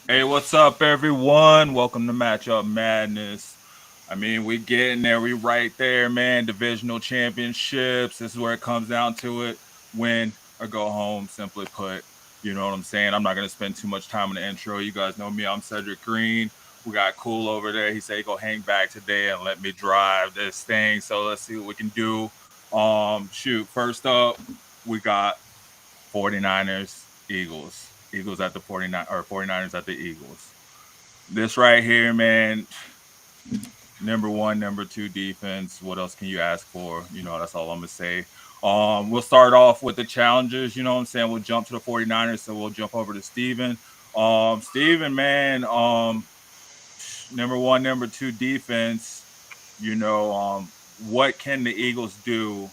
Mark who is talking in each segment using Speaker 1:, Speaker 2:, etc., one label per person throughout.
Speaker 1: Hey, what's up, everyone? Welcome to Matchup Madness. I mean, we getting there. We right there, man. Divisional championships. This is where it comes down to it. Win or go home, simply put. You know what I'm saying? I'm not going to spend too much time in the intro. You guys know me. I'm Cedric Green. We got Cool over there. He said he go hang back today and let me drive this thing. So let's see what we can do. Shoot. First up, we got 49ers, Eagles. Eagles at the 49 or 49ers at the Eagles. This right here, man, number one, number two defense. What else can you ask for? You know, that's all I'm gonna say. We'll start off with the challengers, you know what I'm saying? We'll jump to the 49ers, so we'll jump over to Steven. Steven, man, number one, number two defense, you know, what can the Eagles do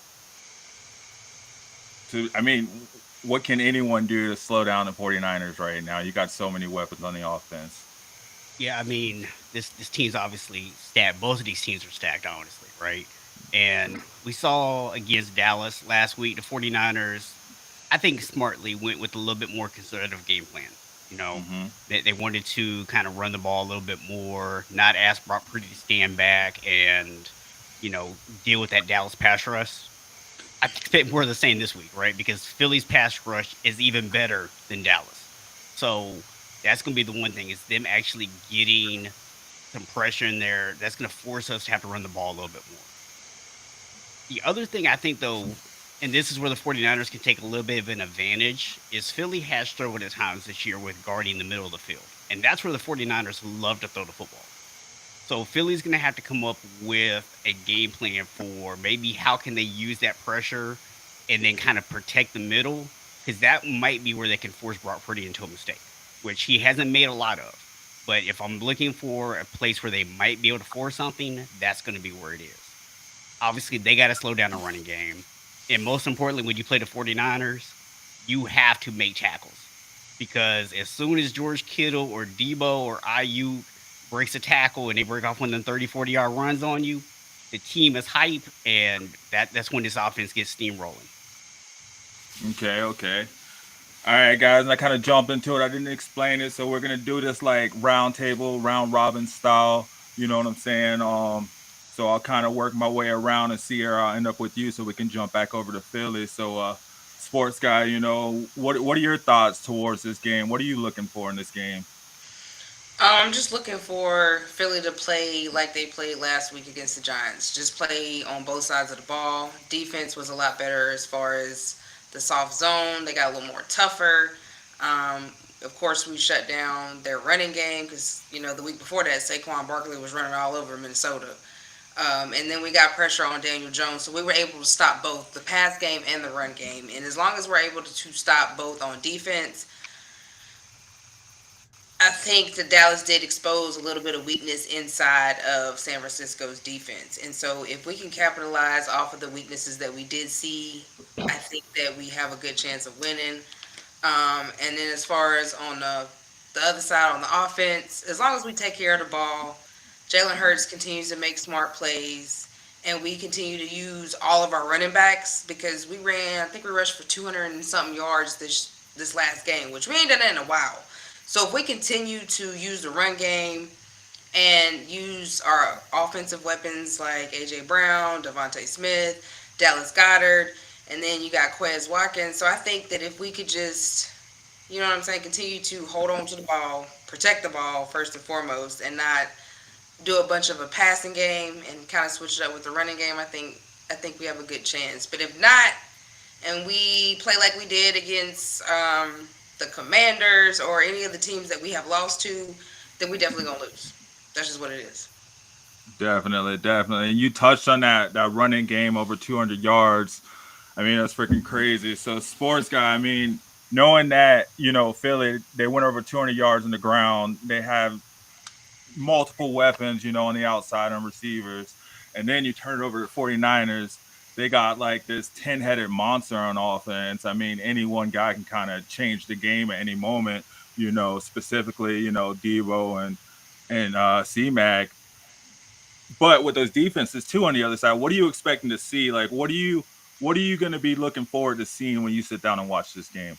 Speaker 1: what can anyone do to slow down the 49ers right now? You got so many weapons on the offense.
Speaker 2: Yeah, I mean, this team's obviously stacked. Both of these teams are stacked, honestly, right? And we saw against Dallas last week, the 49ers, I think smartly went with a little bit more conservative game plan. You know,
Speaker 1: Mm-hmm.
Speaker 2: they wanted to kind of run the ball a little bit more, not ask Brock Purdy to stand back and, deal with that Dallas pass rush. I expect more of the same this week, right? Because Philly's pass rush is even better than Dallas. So that's going to be the one thing is them actually getting some pressure in there. That's going to force us to have to run the ball a little bit more. The other thing I think, though, and this is where the 49ers can take a little bit of an advantage, is Philly has struggled at times this year with guarding the middle of the field. And that's where the 49ers love to throw the football. So Philly's going to have to come up with a game plan for maybe how can they use that pressure and then kind of protect the middle because that might be where they can force Brock Purdy into a mistake, which he hasn't made a lot of. But if I'm looking for a place where they might be able to force something, that's going to be where it is. Obviously, they got to slow down the running game. And most importantly, when you play the 49ers, you have to make tackles. Because as soon as George Kittle or Debo or IU breaks a tackle and they break off one of them 30, 40-yard runs on you, the team is hype, and that's when this offense gets steamrolling.
Speaker 1: Okay, okay. All right, guys, and I kind of jumped into it. I didn't explain it, so we're gonna do this like round table, round robin style. You know what I'm saying? So I'll kind of work my way around and see where I'll end up with you, so we can jump back over to Philly. So, sports guy, you know, what are your thoughts towards this game? What are you looking for in this game?
Speaker 3: I'm just looking for Philly to play like they played last week against the Giants. Just play on both sides of the ball. Defense was a lot better as far as the soft zone. They got a little more tougher. Of course, we shut down their running game because the week before that, Saquon Barkley was running all over Minnesota. And then we got pressure on Daniel Jones, so we were able to stop both the pass game and the run game. And as long as we're able to stop both on defense, I think that Dallas did expose a little bit of weakness inside of San Francisco's defense. And so if we can capitalize off of the weaknesses that we did see, I think that we have a good chance of winning. And then as far as on the other side on the offense, as long as we take care of the ball, Jalen Hurts continues to make smart plays, and we continue to use all of our running backs because I think we rushed for 200 and something yards this last game, which we ain't done that in a while. So if we continue to use the run game and use our offensive weapons like AJ Brown, Devontae Smith, Dallas Goddard, and then you got Quez Watkins. So I think that if we could just, continue to hold on to the ball, protect the ball first and foremost, and not do a bunch of a passing game and kind of switch it up with the running game, I think we have a good chance. But if not, and we play like we did against the Commanders or any of the teams that we have lost to, then we definitely gonna lose. That's just what it is.
Speaker 1: Definitely, definitely. And you touched on that running game over 200 yards. I mean, that's freaking crazy. So, sports guy, I mean, knowing that Philly, they went over 200 yards on the ground. They have multiple weapons, on the outside on receivers. And then you turn it over to 49ers. They got like this 10-headed monster on offense. I mean, any one guy can kind of change the game at any moment, specifically, Debo and C-Mac. But with those defenses too on the other side, what are you expecting to see? Like, what are you going to be looking forward to seeing when you sit down and watch this game?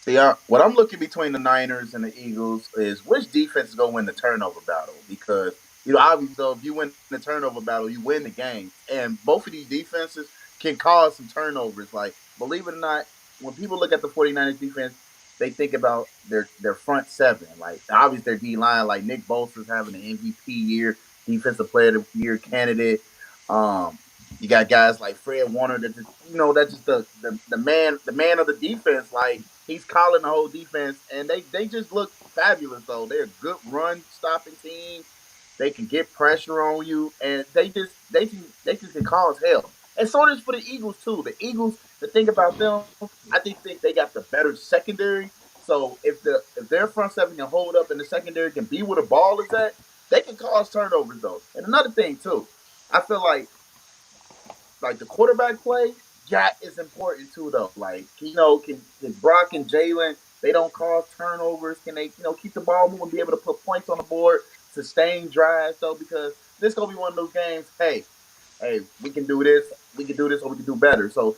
Speaker 4: See, what I'm looking between the Niners and the Eagles is which defense is going to win the turnover battle. Because, obviously, though, if you win the turnover battle, you win the game. And both of these defenses can cause some turnovers. Like, believe it or not, when people look at the 49ers defense, they think about their front seven. Like, obviously, their D line, like Nick Bosa's having an MVP year, Defensive Player of the Year candidate. Um, you got guys like Fred Warner that just, that's just the man of the defense. Like, he's calling the whole defense, and they just look fabulous. Though they're a good run stopping team. They can get pressure on you, and they just can cause hell. And so does for the Eagles too. The Eagles, the thing about them, I think they got the better secondary. So if their front seven can hold up and the secondary can be where the ball is at, they can cause turnovers though. And another thing too, I feel like the quarterback play, that is important too though. Like, can Brock and Jalen, they don't cause turnovers? Can they, keep the ball moving, be able to put points on the board, sustain drives though? Because this gonna be one of those games. Hey, we can do this, or we can do better. So,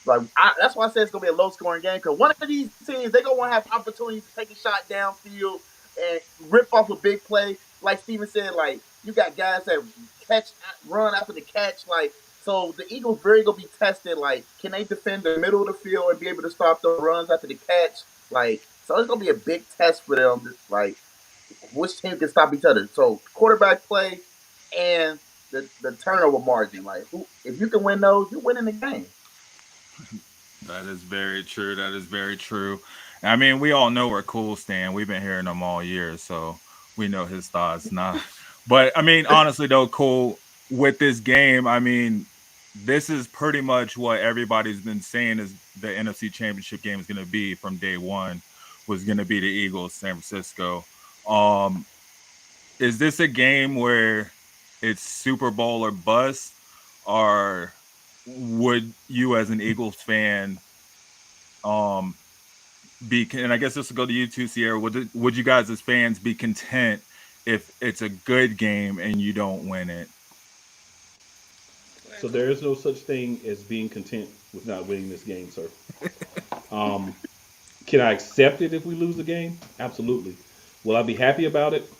Speaker 4: like, that's why I say it's gonna be a low scoring game. Because one of these teams, they gonna want to have opportunities to take a shot downfield and rip off a big play. Like Steven said, like, you got guys that run after the catch. Like, so the Eagles very gonna be tested. Like, can they defend the middle of the field and be able to stop the runs after the catch? Like, so it's gonna be a big test for them. Like, which team can stop each other? So quarterback play and the turnover margin. Like, if you can win those, you're winning the game.
Speaker 1: That is very true. That is very true. I mean, we all know where Cool stand. We've been hearing them all year, so we know his thoughts. Nah, but I mean, honestly though, Cool, with this game, I mean, this is pretty much what everybody's been saying is the NFC Championship game is going to be from day one. Was going to be the Eagles, San Francisco. Um, is this a game where it's Super Bowl or bust, or would you, as an Eagles fan, um, and I guess this will go to you too, Sierra. Would you guys as fans be content if it's a good game and you don't win it?
Speaker 5: So there is no such thing as being content with not winning this game, sir. Um, can I accept it if we lose the game? Absolutely. Will I be happy about it?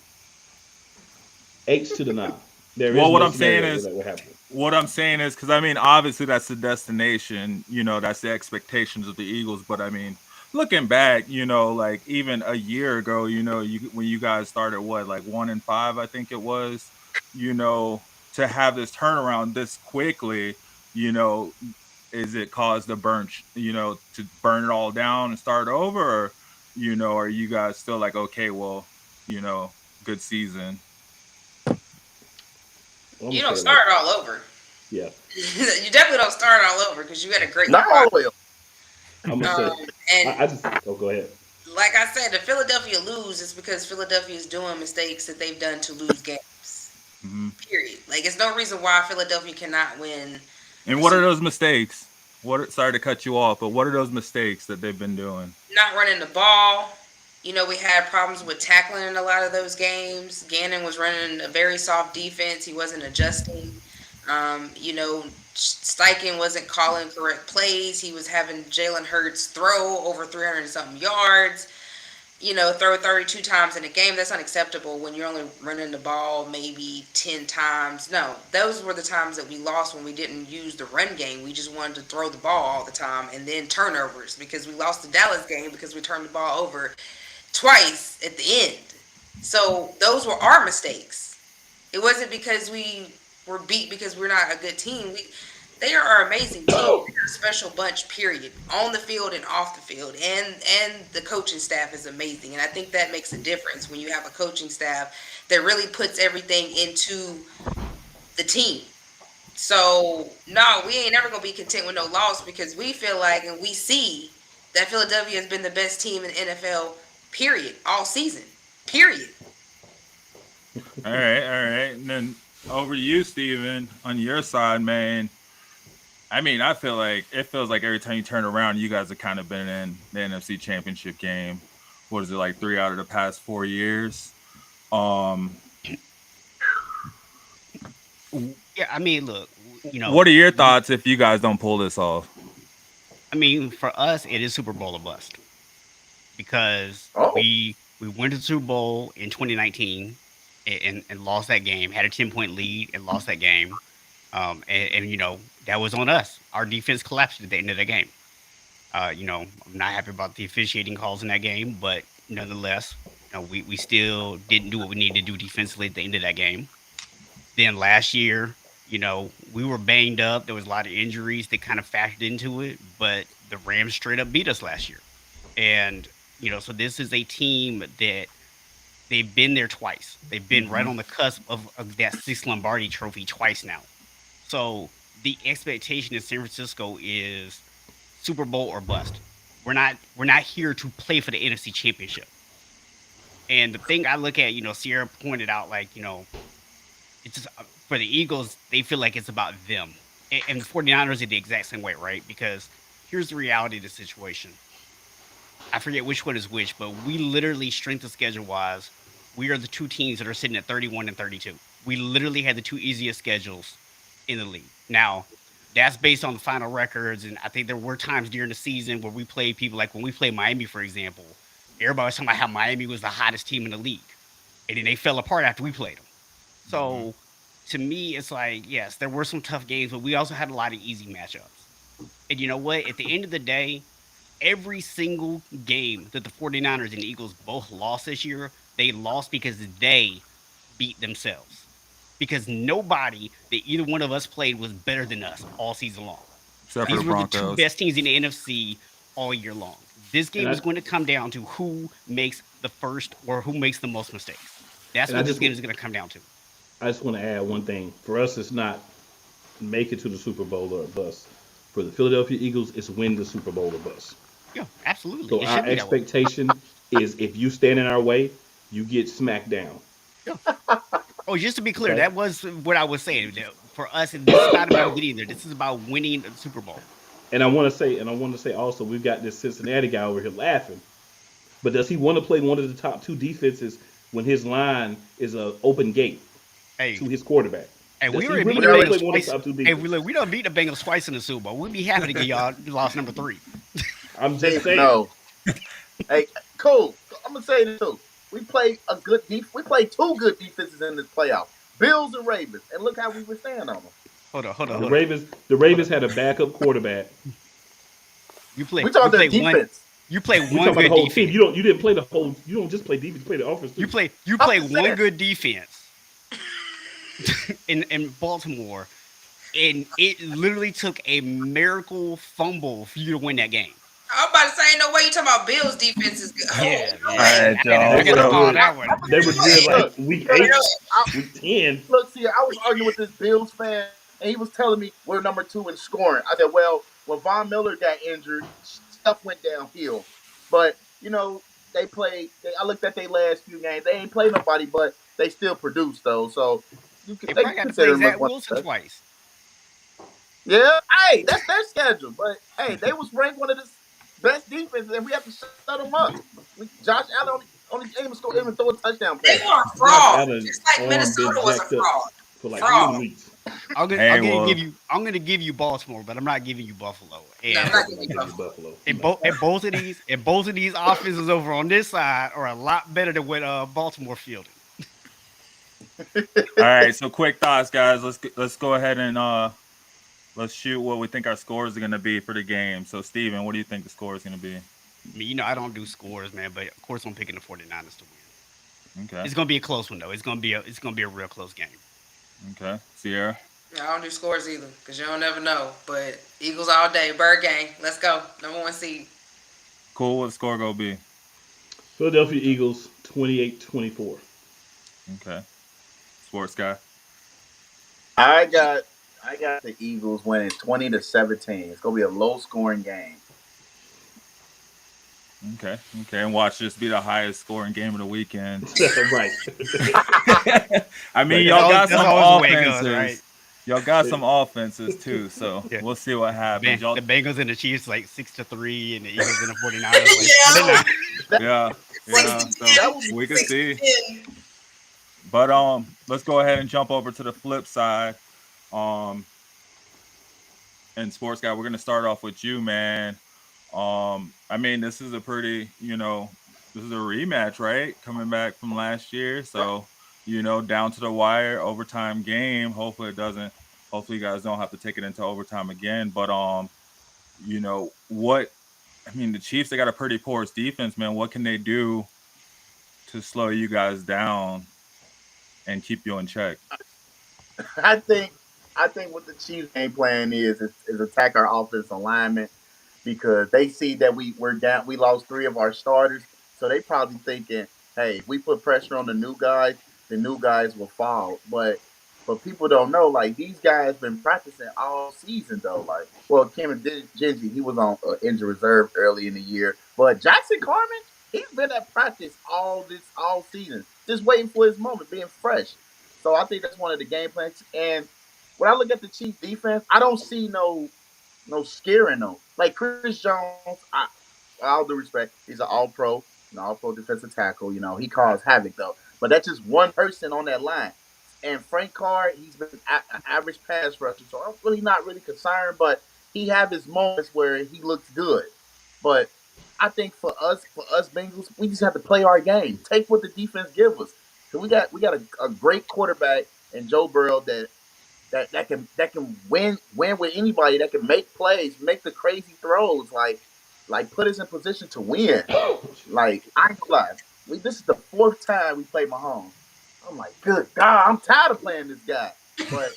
Speaker 5: H to the nah. There is
Speaker 1: Well,
Speaker 5: no scenario where that will happen.
Speaker 1: what I'm saying is, because I mean, obviously that's the destination. That's the expectations of the Eagles. But I mean, looking back, like even a year ago, when you guys started what, like 1-5, I think it was, you know, to have this turnaround this quickly, you know, is it caused the to burn it all down and start over, or are you guys still like, okay, well, you know, good season?
Speaker 5: I'm
Speaker 3: You
Speaker 5: gonna
Speaker 3: don't
Speaker 5: say it like,
Speaker 3: start all over.
Speaker 5: yeah.
Speaker 3: You definitely don't start all over because you had a great
Speaker 4: Not all
Speaker 3: squad.
Speaker 4: the way.
Speaker 5: I'm gonna say.
Speaker 3: And
Speaker 5: I just. Oh, go ahead.
Speaker 3: like I said, the Philadelphia lose is because Philadelphia is doing mistakes that they've done to lose games.
Speaker 1: Hmm.
Speaker 3: Period. Like, it's no reason why Philadelphia cannot win
Speaker 1: And
Speaker 3: the
Speaker 1: what are
Speaker 3: Super.
Speaker 1: those mistakes? Sorry to cut you off, but what are those mistakes that they've been doing?
Speaker 3: Not running the ball. We had problems with tackling in a lot of those games. Gannon was running a very soft defense. He wasn't adjusting. Steichen wasn't calling correct plays. He was having Jalen Hurts throw over 300 and something yards. Throw 32 times in a game. That's unacceptable when you're only running the ball maybe 10 times. No, those were the times that we lost when we didn't use the run game. We just wanted to throw the ball all the time, and then turnovers, because we lost the Dallas game because we turned the ball over twice at the end. So those were our mistakes. It wasn't because we were beat because we're not a good team. They are an amazing team. They're a special bunch, period. On the field and off the field. And the coaching staff is amazing. And I think that makes a difference when you have a coaching staff that really puts everything into the team. So, no, we ain't never going to be content with no loss because we feel like and we see that Philadelphia has been the best team in the NFL, period, all season, period.
Speaker 1: All right, all right. And then over to you, Steven, on your side, man. I mean, I feel like it feels like every time you turn around, you guys have kind of been in the NFC Championship game. What is it, like 3 out of the past 4 years? Um,
Speaker 2: Yeah, I mean, look,
Speaker 1: what are your thoughts if you guys don't pull this off?
Speaker 2: I mean, for us, it is Super Bowl or bust. because
Speaker 4: Oh,
Speaker 2: we went to the Super Bowl in 2019 and lost that game. Had a 10-point lead and lost that game. And that was on us. Our defense collapsed at the end of the game. I'm not happy about the officiating calls in that game, but nonetheless, we still didn't do what we needed to do defensively at the end of that game. Then last year, we were banged up. There was a lot of injuries that kind of factored into it, but the Rams straight up beat us last year. And, so this is a team that they've been there twice. They've been right on the cusp of that sixth Lombardi trophy twice now. So the expectation in San Francisco is Super Bowl or bust. We're not here to play for the NFC Championship. And the thing I look at, Sierra pointed out, like, it's just for the Eagles, they feel like it's about them. And the 49ers are the exact same way, right? Because here's the reality of the situation. I forget which one is which, but we literally, strength of schedule wise, we are the two teams that are sitting at 31 and 32. We literally had the two easiest schedules in the league. Now, that's based on the final records, and I think there were times during the season where we played people, like when we played Miami, for example. Everybody was talking about how Miami was the hottest team in the league, and then they fell apart after we played them. So, to me, it's like, yes, there were some tough games, but we also had a lot of easy matchups. And you know what? At the end of the day, every single game that the 49ers and Eagles both lost this year, they lost because they beat themselves. Because nobody that either one of us played was better than us all season long.
Speaker 1: Except for
Speaker 2: These
Speaker 1: the
Speaker 2: were the two
Speaker 1: Broncos.
Speaker 2: best teams in the NFC all year long. This
Speaker 5: And
Speaker 2: game is
Speaker 5: I
Speaker 2: going to come down to who makes the first or who makes the most mistakes. That's
Speaker 5: and I
Speaker 2: what this
Speaker 5: just
Speaker 2: game is going to come down to.
Speaker 5: I just want to add one thing. For us, it's not make it to the Super Bowl or bust. For the Philadelphia Eagles, it's win the Super Bowl or bust.
Speaker 2: Yeah, absolutely.
Speaker 5: So
Speaker 2: It
Speaker 5: our
Speaker 2: should be that way.
Speaker 5: expectation is if you stand in our way, you get smacked down.
Speaker 2: Yeah. Oh, just to be clear,
Speaker 5: Okay.
Speaker 2: that was what I was saying. For us, this is not about getting there. This is about winning the Super Bowl.
Speaker 5: And I want to say also, we've got this Cincinnati guy over here laughing. But does he want to play one of the top two defenses when his line is a open gate
Speaker 2: Hey,
Speaker 5: to his quarterback?
Speaker 2: hey,
Speaker 5: Does
Speaker 2: we
Speaker 5: he
Speaker 2: already beat
Speaker 5: really
Speaker 2: the
Speaker 5: want to
Speaker 2: Bengals
Speaker 5: play one of the
Speaker 2: twice.
Speaker 5: top two
Speaker 2: Hey, we
Speaker 5: defenses?
Speaker 2: look, we done beat the Bengals twice in the Super Bowl. We'd be happy to get y'all lost number 3.
Speaker 5: I'm just saying.
Speaker 4: no. Hey, cool. I'm gonna say this too. We played We played two good defenses in this playoff. Bills and Ravens, and look how we were standing on them.
Speaker 2: Hold on, hold on,
Speaker 5: The
Speaker 2: hold on,
Speaker 5: Ravens, the
Speaker 2: hold
Speaker 5: Ravens
Speaker 2: on.
Speaker 5: had a backup quarterback.
Speaker 2: You play,
Speaker 4: We talking
Speaker 2: you
Speaker 4: their
Speaker 2: play one,
Speaker 4: defense.
Speaker 2: you play
Speaker 5: We
Speaker 2: one
Speaker 5: talking about the
Speaker 2: good
Speaker 5: whole team.
Speaker 2: defense.
Speaker 5: You didn't play the whole. You don't just play defense. You play the offense
Speaker 2: You
Speaker 5: too.
Speaker 2: play, you
Speaker 4: I'm
Speaker 2: play
Speaker 4: just
Speaker 2: one
Speaker 4: saying.
Speaker 2: good defense in Baltimore, and it literally took a miracle fumble for you to win that game.
Speaker 3: I'm about to say, ain't no way you talking about Bills defense is good. Oh,
Speaker 2: Yeah,
Speaker 3: no
Speaker 1: All
Speaker 2: yeah.
Speaker 3: way.
Speaker 1: right,
Speaker 2: I
Speaker 5: They
Speaker 1: y'all.
Speaker 2: got
Speaker 5: were
Speaker 2: to
Speaker 1: So
Speaker 2: follow
Speaker 5: good.
Speaker 2: that one.
Speaker 5: They were good like
Speaker 4: Look,
Speaker 5: week
Speaker 4: look,
Speaker 5: 8,
Speaker 4: I,
Speaker 5: week 10.
Speaker 4: look. See, I was arguing with this Bills fan, and he was telling me we're number 2 in scoring. I said, well, when Von Miller got injured, stuff went downhill. But they played. I looked at their last few games. They ain't played nobody, but they still produced though. So
Speaker 2: They
Speaker 4: they
Speaker 2: probably
Speaker 4: can
Speaker 2: got to play
Speaker 4: consider them as
Speaker 2: Zach
Speaker 4: one
Speaker 2: Wilson
Speaker 4: of the best.
Speaker 2: twice.
Speaker 4: Yeah, hey, that's their schedule. But hey, they was ranked one of the best defenses, and we have to shut them up. Josh Allen only game score even throw a touchdown
Speaker 3: They
Speaker 4: pass.
Speaker 3: were a
Speaker 5: Josh
Speaker 3: fraud,
Speaker 5: Allen
Speaker 3: just like
Speaker 5: arm been
Speaker 3: Minnesota was a
Speaker 5: jacked up
Speaker 3: fraud.
Speaker 5: for like
Speaker 3: Fraud.
Speaker 5: 10 weeks.
Speaker 2: I'm
Speaker 1: hey,
Speaker 2: gonna give
Speaker 1: well,
Speaker 2: you, I'm gonna give you Baltimore, but I'm not giving you Buffalo.
Speaker 3: No, I'm
Speaker 2: And
Speaker 3: not
Speaker 5: I'm
Speaker 3: giving
Speaker 5: not
Speaker 3: you
Speaker 5: giving you
Speaker 3: Buffalo.
Speaker 5: Buffalo.
Speaker 2: and,
Speaker 5: No.
Speaker 2: both of these offenses over on this side are a lot better than what Baltimore fielded.
Speaker 1: all right. So quick thoughts, guys. Let's go ahead and let's shoot what we think our scores are gonna be for the game. So Steven, what do you think the score is gonna be?
Speaker 2: I mean, I don't do scores, man, but of course I'm picking the 49ers to win.
Speaker 1: Okay.
Speaker 2: It's gonna be a close one though. It's gonna be a real close game.
Speaker 1: Okay. Sierra.
Speaker 3: I don't do scores either, because you don't never know. But Eagles all day. Bird gang. Let's go. Number 1 seed.
Speaker 1: Cool. What the score gonna be?
Speaker 5: Philadelphia Eagles 28-24.
Speaker 1: Okay. Sports guy.
Speaker 4: I got the Eagles winning 20-17. It's gonna be a low scoring game.
Speaker 1: Okay. Okay. And watch this be the highest scoring game of the weekend.
Speaker 5: Right.
Speaker 1: I mean,
Speaker 5: Right.
Speaker 1: y'all got
Speaker 2: That's
Speaker 1: some
Speaker 2: always the way it goes, right?
Speaker 1: offenses. Y'all got some offenses too. So
Speaker 2: Yeah.
Speaker 1: we'll see what happens. Y'all,
Speaker 2: The Bengals and the Chiefs like 6-3, and the Eagles and the 49ers like
Speaker 3: Yeah.
Speaker 2: 49.
Speaker 1: yeah. Yeah.
Speaker 3: 60
Speaker 1: So
Speaker 4: would be
Speaker 1: we can see.
Speaker 3: 10.
Speaker 1: But let's go ahead and jump over to the flip side. Um, and sports guy, we're gonna start off with you, man. I mean, this is a pretty, this is a rematch, right? Coming back from last year, so down to the wire, overtime game. Hopefully, it doesn't. Hopefully, you guys don't have to take it into overtime again. But what? I mean, the Chiefs, they got a pretty porous defense, man. What can they do to slow you guys down and keep you in check?
Speaker 4: I think I think what the Chiefs game plan is attack our offensive alignment because they see that we're down. We lost three of our starters, so they probably thinking, hey, if we put pressure on the new guys will fall. But people don't know, like these guys been practicing all season though. Like, well, Cameron Genji, he was on injured reserve early in the year, but Jackson Carman, he's been at practice all season, just waiting for his moment, being fresh. So I think that's one of the game plans. And when I look at the Chiefs defense, I don't see no scaring them. Like Chris Jones, all due respect, he's an all pro defensive tackle. You know, he caused havoc though. But that's just one person on that line. And Frank Carr, he's been an average pass rusher, so I'm really not really concerned. But he have his moments where he looks good. But I think for us Bengals, we just have to play our game. Take what the defense gives us. So we got a great quarterback in Joe Burrow that can win with anybody, that can make plays, make the crazy throws, like put us in position to win. Like I ain't gonna lie, this is the fourth time we played Mahomes. I'm like, good God, I'm tired of playing this guy. But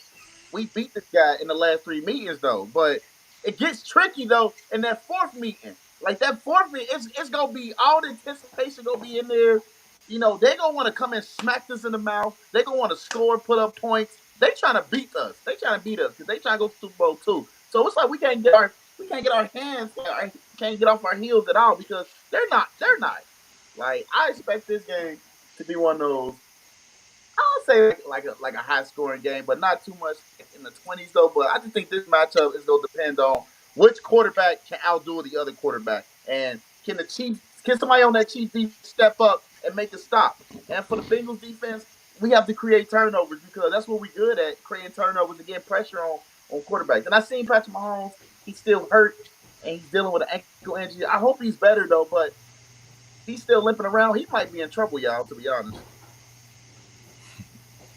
Speaker 4: we beat this guy in the last three meetings though. But it gets tricky though in that fourth meeting. Like that fourth meeting, it's gonna be all the anticipation gonna be in there. You know, they gonna want to come and smack us in the mouth. They gonna want to score, put up points. They trying to beat us. They trying to beat us because they trying to go to Super Bowl too. So it's like we can't get our hands, can't get off our heels at all because they're not. Like I expect this game to be one of those. I'll say like a high scoring game, but not too much in the 20s though. But I just think this matchup is going to depend on which quarterback can outdo the other quarterback, and can somebody on that Chiefs defense step up and make a stop? And for the Bengals defense, we have to create turnovers because that's what we're good at, creating turnovers and getting pressure on quarterbacks. And I seen Patrick Mahomes; he's still hurt and he's dealing with an ankle injury. I hope he's better though, but he's still limping around. He might be in trouble, y'all. To be honest.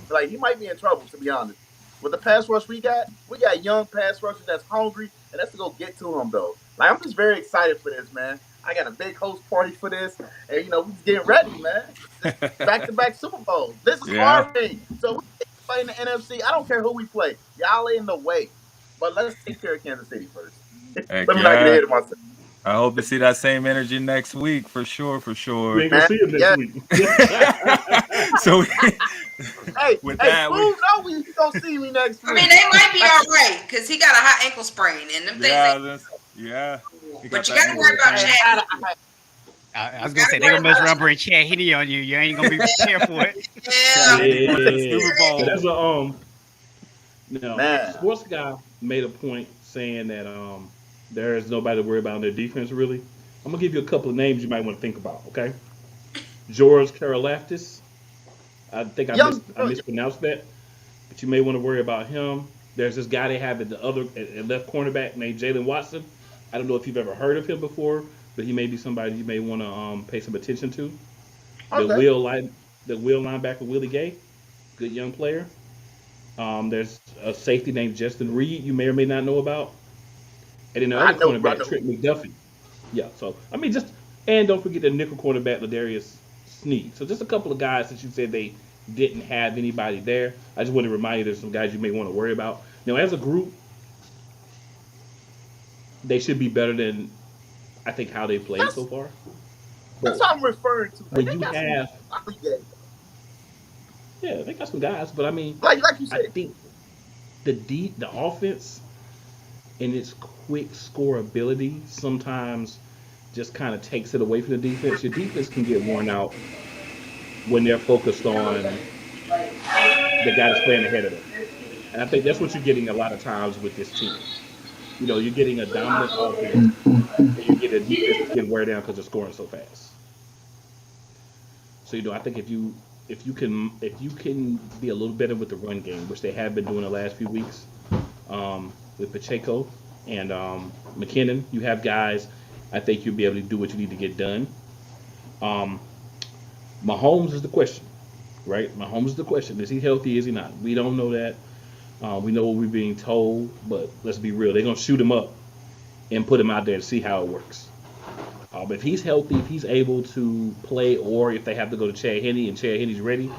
Speaker 4: Like he might be in trouble, to be honest. With the pass rush we got young pass rushers that's hungry, and that's to go get to him though. Like I'm just very excited for this, man. I got a big host party for this, and we just getting ready, man. This back to back Super Bowls. This is
Speaker 1: Yeah.
Speaker 4: our ring. So we play in the NFC. I don't care who we play. Y'all in the way, but let's take care of Kansas City first.
Speaker 1: Heck
Speaker 4: Let me not get
Speaker 1: yeah.
Speaker 4: ahead of myself,
Speaker 1: I hope to see that same energy next week for sure, for
Speaker 5: We
Speaker 1: sure.
Speaker 5: ain't gonna
Speaker 4: man.
Speaker 5: see him next
Speaker 4: Yeah.
Speaker 5: week.
Speaker 1: So
Speaker 4: Hey,
Speaker 1: with
Speaker 4: hey,
Speaker 1: that,
Speaker 4: Food
Speaker 1: we
Speaker 4: know we gonna see me next
Speaker 3: I mean,
Speaker 4: week.
Speaker 3: they might be all right because he got a high ankle sprain and them things
Speaker 1: yeah,
Speaker 3: ain't
Speaker 1: yeah. He
Speaker 3: But
Speaker 1: got
Speaker 3: you
Speaker 1: that
Speaker 3: got to worry
Speaker 1: ankle
Speaker 3: about
Speaker 4: I,
Speaker 1: sprain.
Speaker 3: Chad.
Speaker 2: I was gonna
Speaker 3: Gotta
Speaker 2: say they're
Speaker 3: worry
Speaker 2: gonna mess
Speaker 3: about
Speaker 2: around bring Chad Henney on you. You ain't gonna be prepared for it.
Speaker 1: Chad
Speaker 3: Yeah.
Speaker 1: Henne going to the
Speaker 5: Yeah,
Speaker 1: Super
Speaker 5: but
Speaker 1: Bowl.
Speaker 5: that's a now
Speaker 4: man.
Speaker 5: sports guy made a point saying that there is nobody to worry about on their defense really. I'm gonna give you a couple of names you might want to think about. Okay, George Karlaftis. I think
Speaker 4: Young,
Speaker 5: I mispronounced that, but you may want to worry about him. There's this guy they have at the other at left cornerback named Jalen Watson. I don't know if you've ever heard of him before, but he may be somebody you may want to pay some attention to. The
Speaker 4: okay.
Speaker 5: will line the will linebacker Willie Gay, good young player. There's a safety named Justin Reed you may or may not know about, and then the other
Speaker 4: I
Speaker 5: cornerback
Speaker 4: know.
Speaker 5: Trent McDuffie. Yeah, so I mean just and don't forget the nickel cornerback Ladarius Sneed. So just a couple of guys that you said they didn't have anybody there. I just want to remind you there's some guys you may want to worry about. Now as a group, they should be better than I think how they played so
Speaker 4: That's
Speaker 5: far.
Speaker 4: that's
Speaker 5: But
Speaker 4: what I'm referring to. Like
Speaker 5: when
Speaker 4: they
Speaker 5: you
Speaker 4: got some
Speaker 5: have
Speaker 4: like that.
Speaker 5: yeah, they got some guys, but I mean
Speaker 4: Like you
Speaker 5: I
Speaker 4: said.
Speaker 5: think the offense and its quick score ability sometimes just kind of takes it away from the defense. Your defense can get worn out when they're focused on the guy that's playing ahead of them. And I think that's what you're getting a lot of times with this team. You know, you're getting a dominant offense and you get a defense that's getting wear down because they're scoring so fast. So I think if you can be a little better with the run game, which they have been doing the last few weeks, with Pacheco and McKinnon, you have guys. I think you'll be able to do what you need to get done. Um, Mahomes is the question, right? Mahomes is the question. Is he healthy? Is he not? We don't know that. We know what we're being told, but let's be real. They're gonna shoot him up and put him out there to see how it works. But if he's healthy, if he's able to play, or if they have to go to Chad Henne and Chad Henne's ready,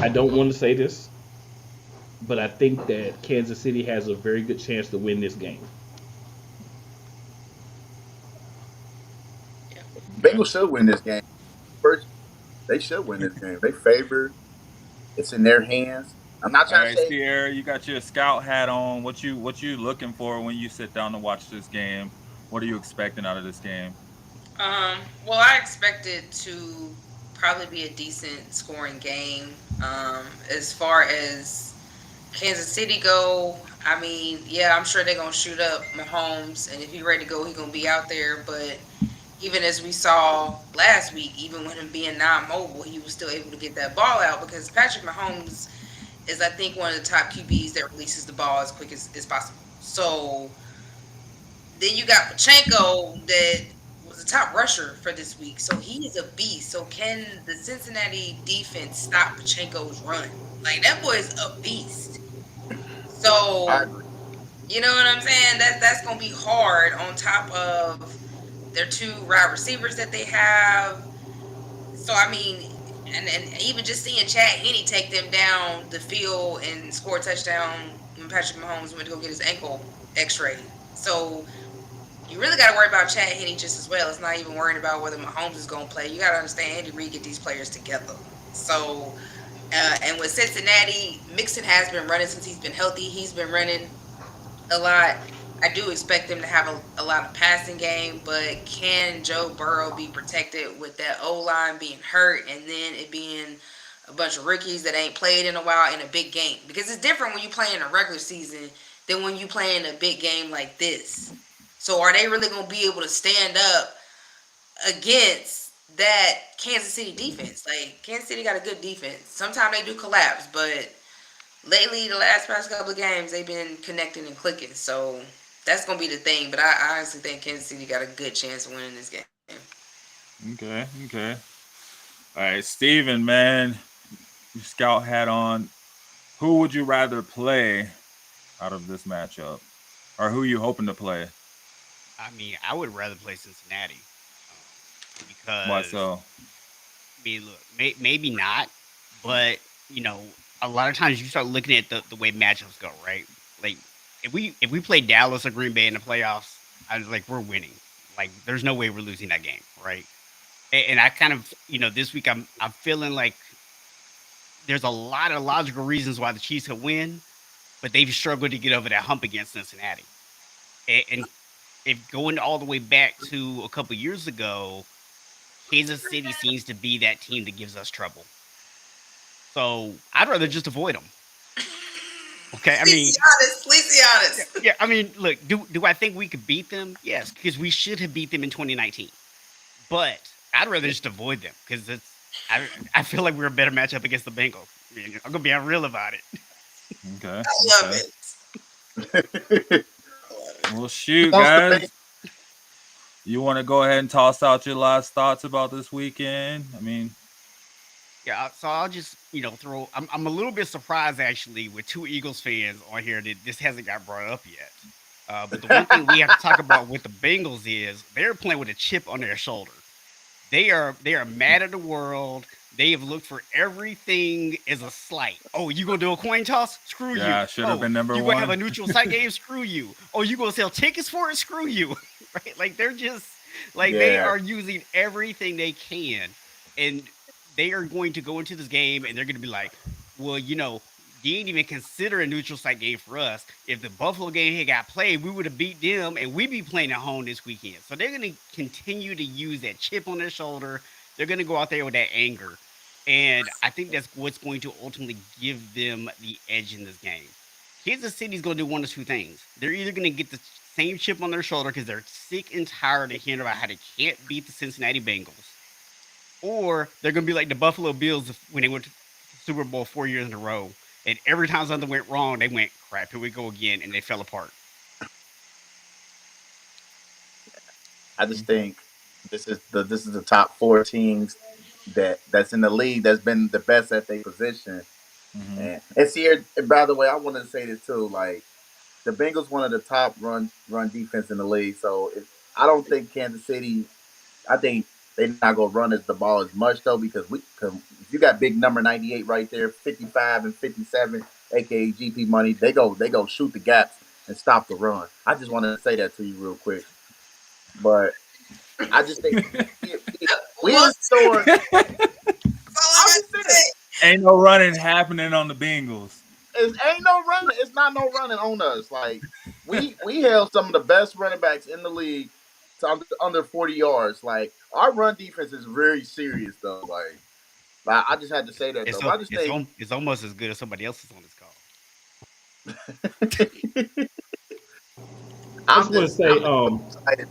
Speaker 5: I don't want to say this, but I think that Kansas City has a very good chance to win this game.
Speaker 3: Yeah.
Speaker 1: Okay.
Speaker 4: Bengals should win this game. First, they should win this game. They favored. It's in their hands. I'm not
Speaker 1: All
Speaker 4: trying to
Speaker 1: right,
Speaker 4: say
Speaker 1: Sierra, you got your scout hat on. What you looking for when you sit down to watch this game? What are you expecting out of this game?
Speaker 3: Well, I expect it to probably be a decent scoring game. As far as Kansas City go, I mean, yeah, I'm sure they're gonna shoot up Mahomes, and if he's ready to go, he's gonna be out there. But even as we saw last week, even with him being non-mobile, he was still able to get that ball out because Patrick Mahomes is, I think, one of the top QBs that releases the ball as quick as possible. So then you got Pachenko that was the top rusher for this week. So he is a beast. So can the Cincinnati defense stop Pachenko's run? Like that boy is a beast.
Speaker 4: I
Speaker 3: So
Speaker 4: agree.
Speaker 3: you know what I'm saying? That's gonna be hard on top of their two wide receivers that they have. So I mean, and even just seeing Chad Henne take them down the field and score a touchdown when Patrick Mahomes went to go get his ankle X-ray. So you really got to worry about Chad Henne just as well. It's not even worrying about whether Mahomes is going to play. You got to understand Andy Reid get these players together. So, and with Cincinnati, Mixon has been running since he's been healthy. He's been running a lot. I do expect them to have a lot of passing game, but can Joe Burrow be protected with that O line being hurt and then it being a bunch of rookies that ain't played in a while in a big game? Because it's different when you play in a regular season than when you play in a big game like this. So are they really going to be able to stand up against that Kansas City defense? Like Kansas City got a good defense. Sometimes they do collapse, but lately, the past couple of games, they've been connecting and clicking. So that's gonna be the thing. But I honestly think Kansas City got a good chance of winning this game.
Speaker 1: Okay, okay. All right, Steven, man, your scout hat on. Who would you rather play out of this matchup, or who you hoping to play?
Speaker 2: I mean, I would rather play Cincinnati
Speaker 1: Why
Speaker 2: because
Speaker 1: so?
Speaker 2: I mean, look, maybe not, but a lot of times you start looking at the way matchups go, right? Like if we play Dallas or Green Bay in the playoffs, I was like we're winning. Like there's no way we're losing that game, right? And I kind of this week I'm feeling like there's a lot of logical reasons why the Chiefs could win, but they've struggled to get over that hump against Cincinnati. And if going all the way back to a couple years ago, Kansas City seems to be that team that gives us trouble. So I'd rather just avoid them. Okay, I
Speaker 3: Please
Speaker 2: mean,
Speaker 3: be honest. Please be
Speaker 2: yeah,
Speaker 3: honest.
Speaker 2: yeah. I mean, look, do I think we could beat them? Yes, because we should have beat them in 2019. But I'd rather just avoid them because I feel like we're a better matchup against the Bengals. I mean, I'm gonna be real about it.
Speaker 1: Okay,
Speaker 3: I love
Speaker 1: okay.
Speaker 3: it. I love it.
Speaker 1: Well, shoot,
Speaker 4: Comes to Bengals.
Speaker 1: guys. You want to go ahead and toss out your last thoughts about this weekend? I mean,
Speaker 2: Yeah, so I'll just throw. I'm a little bit surprised actually with two Eagles fans on here that this hasn't got brought up yet. But the one thing we have to talk about with the Bengals is they're playing with a chip on their shoulder. They are mad at the world. They have looked for everything as a slight. Oh, you gonna do a coin toss? Screw you.
Speaker 1: yeah, should have
Speaker 2: Oh,
Speaker 1: been number
Speaker 2: you gonna have
Speaker 1: one.
Speaker 2: a neutral site game? Screw you. Oh, you gonna sell tickets for it? Screw you. Right? Like they're just like they
Speaker 4: Yeah.
Speaker 2: are using everything they can, and they are going to go into this game and they're gonna be like, well, you ain't even consider a neutral site game for us. If the Buffalo game had got played, we would have beat them and we'd be playing at home this weekend. So they're going to continue to use that chip on their shoulder. They're going to go out there with that anger. And I think that's what's going to ultimately give them the edge in this game. Kansas City's going to do one of two things. They're either going to get the same chip on their shoulder because they're sick and tired of hearing about how they can't beat the Cincinnati Bengals, or they're going to be like the Buffalo Bills when they went to the Super Bowl 4 years in a row. And every time something went wrong, they went, crap, here we go again. And they fell apart.
Speaker 4: I just think this is the top four teams that's in the league that's been the best at their position.
Speaker 1: Mm-hmm.
Speaker 4: And see here, and by the way, I wanted to say this too. Like the Bengals, one of the top run defense in the league. So I don't think Kansas City. I think they're not gonna run the ball as much though because cause if you got big number 98 right there, 55 and 57, aka GP money. They go shoot the gaps and stop the run. I just wanted to say that to you real quick, but I just think we
Speaker 3: Well,
Speaker 4: restore.
Speaker 3: that's all I
Speaker 4: I'm
Speaker 3: got
Speaker 4: just
Speaker 3: to
Speaker 4: saying.
Speaker 3: say.
Speaker 1: Ain't no running happening on the Bengals.
Speaker 4: Ain't no running. It's not no running on us. Like we held some of the best running backs in the league to under 40 yards. Like our run defense is very serious though. Like I just had to say that though. But I just think
Speaker 2: It's almost as good as somebody else's on this call.
Speaker 5: I just want to say,
Speaker 4: I'm just so excited.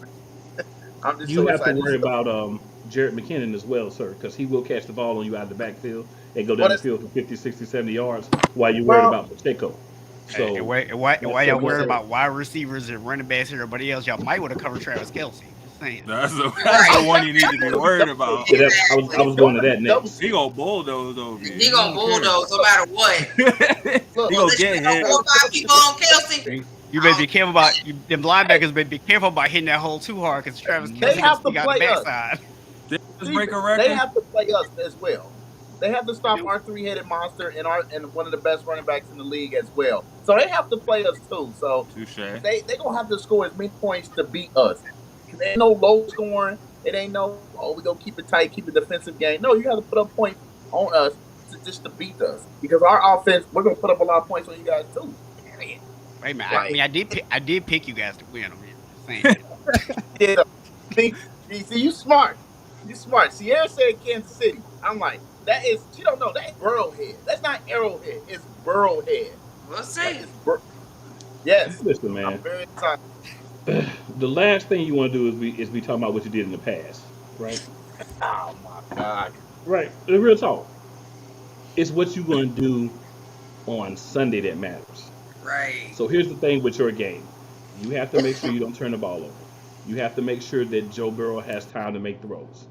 Speaker 4: I'm just
Speaker 5: you
Speaker 4: so
Speaker 5: have to
Speaker 4: excited.
Speaker 5: worry about Jared McKinnon as well, sir, because he will catch the ball on you out of the backfield and go
Speaker 4: Well,
Speaker 5: down the
Speaker 4: that's,
Speaker 5: field for 50, 60, 70 yards while you're worried
Speaker 4: well,
Speaker 5: about Pacheco.
Speaker 2: And
Speaker 5: So
Speaker 2: why
Speaker 5: that's
Speaker 2: y'all
Speaker 5: something
Speaker 2: worried
Speaker 5: to
Speaker 2: about wide receivers and running backs and everybody else? Y'all might want to cover Travis Kelce. Just saying.
Speaker 1: That's
Speaker 3: Right.
Speaker 1: the one you need to be worried about.
Speaker 5: yeah, I
Speaker 3: Exactly.
Speaker 5: was going to that
Speaker 4: double
Speaker 5: next.
Speaker 1: He
Speaker 4: team.
Speaker 1: gonna bulldoze over you.
Speaker 3: He
Speaker 1: He
Speaker 3: gonna
Speaker 1: don't care.
Speaker 3: bulldoze no matter what.
Speaker 4: Look,
Speaker 1: He gonna
Speaker 3: Unless you
Speaker 1: get
Speaker 3: got
Speaker 1: hit.
Speaker 3: 4 or 5 people on Kelsey.
Speaker 2: You better be careful about them linebackers. Better be careful about hitting that hole too hard because Travis
Speaker 4: they
Speaker 2: Kelce
Speaker 4: have to
Speaker 2: got the
Speaker 4: play us.
Speaker 2: backside.
Speaker 1: Did he just
Speaker 4: See,
Speaker 1: break a
Speaker 4: they
Speaker 1: record?
Speaker 4: have to play us as well. They have to stop our three-headed monster and one of the best running backs in the league as well. So they have to play us too. So
Speaker 1: Touche.
Speaker 4: they gonna have to score as many points to beat us. Cause there ain't no low scoring. It ain't no we gonna keep it tight, keep a defensive game. No, you have to put up points on us to beat us because our offense we're gonna put up a lot of points on you guys too. Period.
Speaker 2: Wait a minute.
Speaker 4: Like
Speaker 2: I did pick you guys to win. I'm just saying.
Speaker 4: yeah, see you smart. You smart. Sierra said Kansas City. I'm like that is she don't know that is Burrowhead. That's not Arrowhead. It's Burrowhead.
Speaker 3: We'll
Speaker 4: Like
Speaker 3: see.
Speaker 4: yes.
Speaker 5: Listen,
Speaker 4: I'm
Speaker 5: man.
Speaker 4: very excited.
Speaker 5: The last thing you want to do is be talking about what you did in the past, right?
Speaker 4: Oh my god.
Speaker 5: Right. The real talk. It's what you're going to do on Sunday that matters.
Speaker 3: Right.
Speaker 5: So here's the thing with your game. You have to make sure you don't turn the ball over. You have to make sure that Joe Burrow has time to make throws.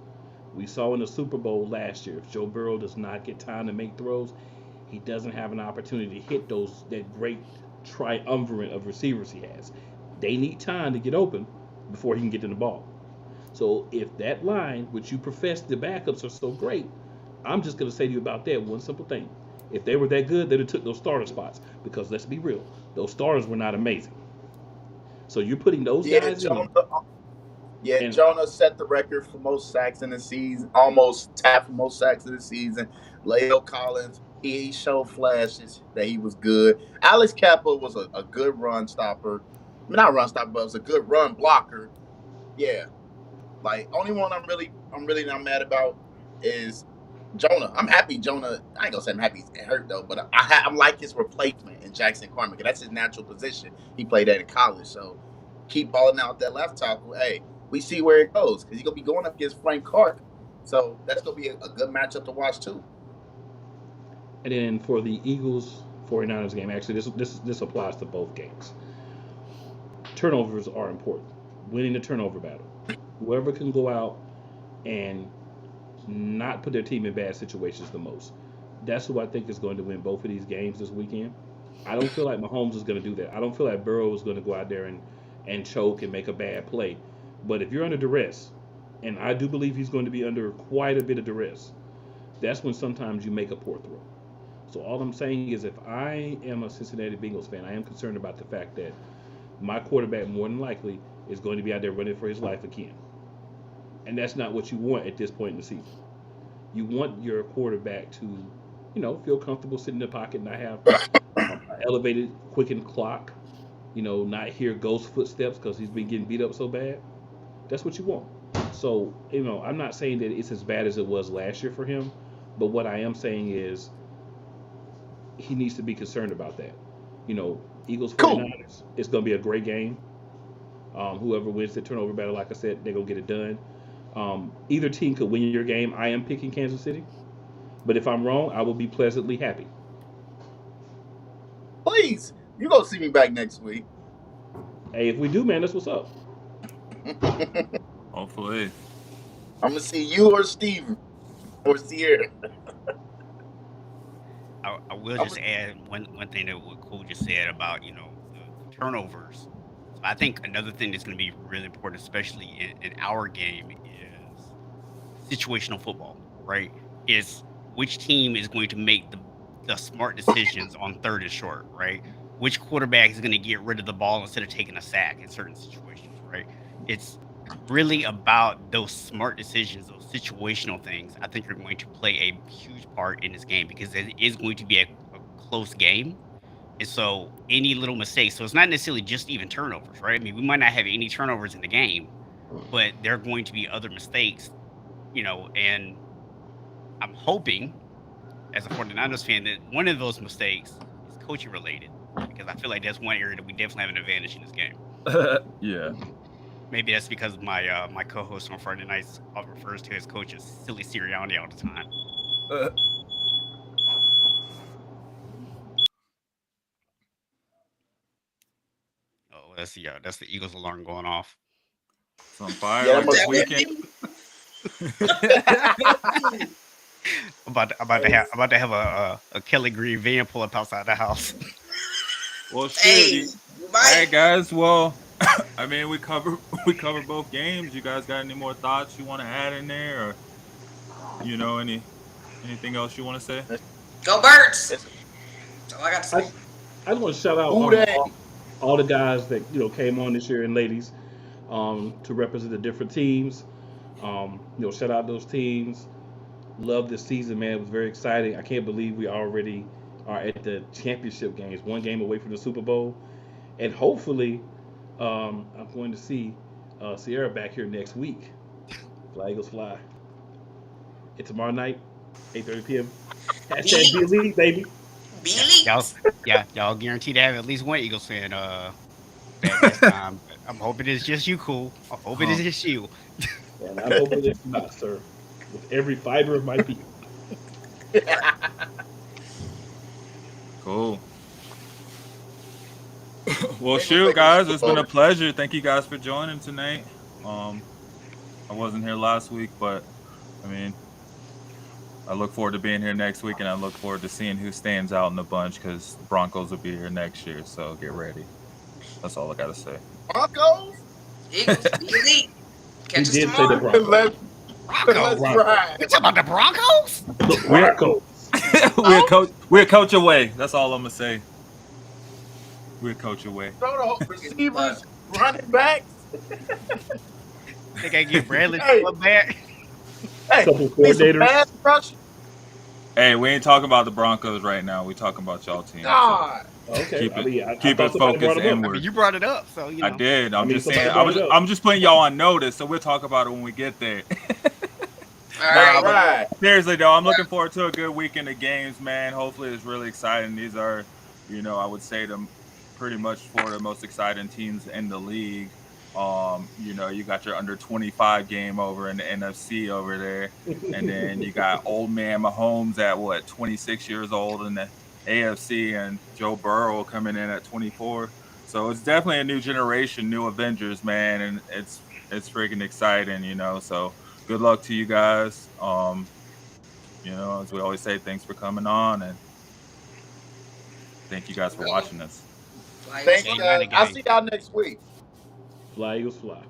Speaker 5: We saw in the Super Bowl last year, if Joe Burrow does not get time to make throws, he doesn't have an opportunity to hit that great triumvirate of receivers he has. They need time to get open before he can get to the ball. So if that line, which you profess the backups are so great, I'm just going to say to you about that one simple thing. If they were that good, they'd have took those starter spots. Because let's be real, those starters were not amazing. So you're putting those
Speaker 4: Yeah,
Speaker 5: guys
Speaker 4: Jonah.
Speaker 5: in, and
Speaker 4: Jonah set the record for most sacks in the season. Almost tapped for most sacks in the season. Leo Collins. He showed flashes that he was good. Alex Kappa was a good run stopper. I mean, not run stopper, but was a good run blocker. Yeah, like only one I'm really not mad about is Jonah. I'm happy Jonah. I ain't gonna say I'm happy he's hurt though, but I'm like his replacement in Jackson Carmen because that's his natural position. He played that in college, so keep balling out that left tackle. Hey, we see where it goes because he's gonna be going up against Frank Clark, so that's gonna be a good matchup to watch too.
Speaker 5: then for the Eagles 49ers game, actually this applies to both games. Turnovers are important. Winning the turnover battle. Whoever can go out and not put their team in bad situations the most. That's who I think is going to win both of these games this weekend. I don't feel like Mahomes is going to do that. I don't feel like Burrow is going to go out there and choke and make a bad play. But if you're under duress, and I do believe he's going to be under quite a bit of duress, that's when sometimes you make a poor throw. So all I'm saying is if I am a Cincinnati Bengals fan, I am concerned about the fact that my quarterback more than likely is going to be out there running for his life again. And that's not what you want at this point in the season. You want your quarterback to, feel comfortable sitting in the pocket, not have elevated, quickened clock, not hear ghost footsteps because he's been getting beat up so bad. That's what you want. So, I'm not saying that it's as bad as it was last year for him, but what I am saying is he needs to be concerned about that. Eagles
Speaker 4: Cool.
Speaker 5: 49ers, it's going to be a great game. Whoever wins the turnover battle, like I said, they're going to get it done. Either team could win your game. I am picking Kansas City. But if I'm wrong, I will be pleasantly happy.
Speaker 4: Please, you gonna see me back next week.
Speaker 5: Hey, if we do, man, that's what's up.
Speaker 1: Hopefully.
Speaker 4: I'm gonna see you or Steven or Sierra.
Speaker 2: I will just add one thing that what Cole just said about the turnovers. So I think another thing that's going to be really important, especially in our game, is situational football. Right? Is which team is going to make the smart decisions on third and short. Right? Which quarterback is going to get rid of the ball instead of taking a sack in certain situations. Right? It's really about those smart decisions, those situational things. I think are going to play a huge part in this game because it is going to be a close game. And so any little mistake, so it's not necessarily just even turnovers, right? I mean, we might not have any turnovers in the game, but there are going to be other mistakes, and I'm hoping as a 49ers fan that one of those mistakes is coaching related because I feel like that's one area that we definitely have an advantage in this game.
Speaker 1: Yeah.
Speaker 2: Maybe that's because my my co-host on Friday nights refers to his coach as Silly Sirianni all the time. Oh, that's the Eagles alarm going off.
Speaker 1: It's on fire
Speaker 4: Yeah,
Speaker 1: like
Speaker 4: that
Speaker 1: this
Speaker 4: must
Speaker 1: weekend.
Speaker 2: I'm about to have a Kelly Green van pull up outside the house.
Speaker 1: Well, shoot.
Speaker 3: Hey,
Speaker 1: All
Speaker 3: Mike.
Speaker 1: right, guys. Well, I mean, we cover both games. You guys got any more thoughts you want to add in there, or anything else you want to say?
Speaker 3: Go Birds. That's all I got to say.
Speaker 5: I just want to shout out
Speaker 4: Who that?
Speaker 5: all the guys that came on this year and ladies to represent the different teams. Shout out those teams. Love this season, man. It was very exciting. I can't believe we already are at the championship games, one game away from the Super Bowl, and hopefully, I'm going to see Sierra back here next week. Fly Eagles fly. And tomorrow night, 8:30 p.m. Hashtag Be Elite, baby.
Speaker 2: Y'all guaranteed to have at least one Eagles fan back this time. I'm hoping it's just you, Cool. I'm hoping it's just you.
Speaker 5: And I'm hoping it's not, sir. With every fiber of my being.
Speaker 1: Cool. Well, shoot, guys, it's been a pleasure. Thank you guys for joining tonight. I wasn't here last week, but I mean, I look forward to being here next week, and I look forward to seeing who stands out in the bunch because Broncos will be here next year. So get ready. That's all I gotta say.
Speaker 4: Broncos?
Speaker 3: Eagles, be elite. Catch us
Speaker 5: He did say the
Speaker 3: tomorrow.
Speaker 5: Broncos.
Speaker 4: Let's ride.
Speaker 2: You talking about the Broncos?
Speaker 5: The Broncos.
Speaker 1: We're coach away. That's all I'm gonna say. We're coach away.
Speaker 4: Throw the receivers, running backs.
Speaker 2: Think I get Bradley
Speaker 4: Hey.
Speaker 2: back?
Speaker 4: Hey,
Speaker 5: Couple
Speaker 4: need some
Speaker 5: coordinators.
Speaker 4: pass rush.
Speaker 1: Hey, we ain't talking about the Broncos right now. We talking about y'all team.
Speaker 4: God.
Speaker 5: Okay.
Speaker 1: Keep it-
Speaker 5: I
Speaker 1: keep
Speaker 5: thought
Speaker 1: it
Speaker 5: somebody
Speaker 1: focused
Speaker 5: brought him up.
Speaker 2: I
Speaker 1: inward.
Speaker 2: mean, you brought it up, so
Speaker 1: I did. I'm just saying.
Speaker 5: somebody brought it up.
Speaker 1: I'm just putting y'all on notice, so we'll talk about it when we get there.
Speaker 3: All right.
Speaker 4: Right.
Speaker 1: Seriously though, I'm looking forward to a good weekend of games, man. Hopefully, it's really exciting. These are, I would say them pretty much four of the most exciting teams in the league. You got your under 25 game over in the NFC over there, and then you got old man Mahomes at 26 years old in the AFC, and Joe Burrow coming in at 24. So it's definitely a new generation, new Avengers, man, and it's freaking exciting, So good luck to you guys. As we always say, thanks for coming on, and thank you guys for watching us.
Speaker 4: Thanks, guys. I'll see y'all next week.
Speaker 5: Fly Eagles fly.